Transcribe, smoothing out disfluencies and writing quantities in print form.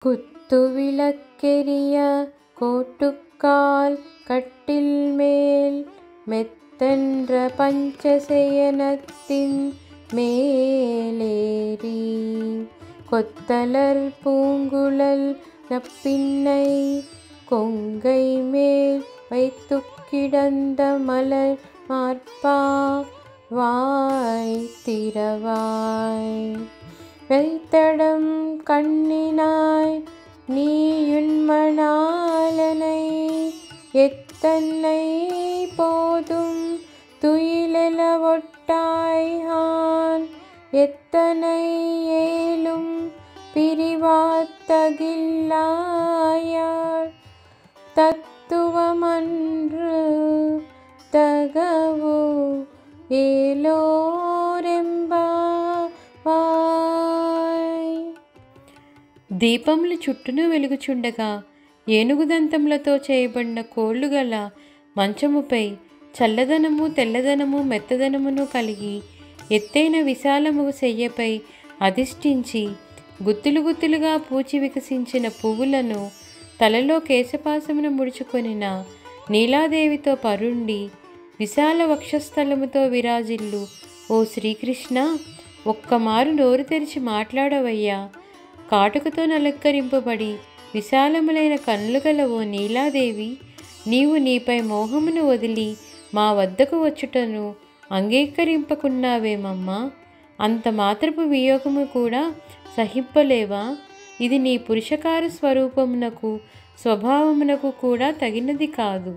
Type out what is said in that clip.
குத்துவிளக்கெரிய கோட்டுக்கால் கட்டில் மேல் மெத்தென்ற பஞ்சசயனத்தின் மேலேறி கொத்தலர் பூங்குழல் நப்பின்னை கொங்கை மேல் வைத்து கிடந்த மலர் மார்பா வாய் திறவாய், வைத்தடம் கண்ணினாய் நீயுண்மணாலனை எத்தனை போதும் துயிலெழ ஒட்டாய்கான், எத்தனை ஏலும் பிரிவாத்தகில்லாயார் தத்துவமன்று தகவு ఏలోరెంబాయ్. దీపములు చుట్టూను వెలుగుచుండగా ఏనుగుదంతములతో చేయబడిన కోళ్లు గల మంచముపై చల్లదనము తెల్లదనము మెత్తదనమును కలిగి ఎత్తైన విశాలముగు శయ్యపై అధిష్ఠించి గుత్తులు గుత్తులుగా పూచి వికసించిన పువ్వులను తలలో కేశపాసమును ముడుచుకొనిన నీలాదేవితో పరుండి విశాల వక్షస్థలముతో విరాజిల్లు ఓ శ్రీకృష్ణ, ఒక్కమారు నోరు తెరిచి మాట్లాడవయ్యా. కాటుకతో నలక్కరింపబడి విశాలములైన కన్నులు గల ఓ నీలాదేవి, నీవు నీపై మోహమును వదిలి మా వద్దకు వచ్చుటను అంగీకరింపకున్నావేమమ్మా? అంత మాత్రపు వియోగము కూడా సహింపలేవా? ఇది నీ పురుషకార స్వరూపమునకు స్వభావమునకు కూడా తగినది కాదు.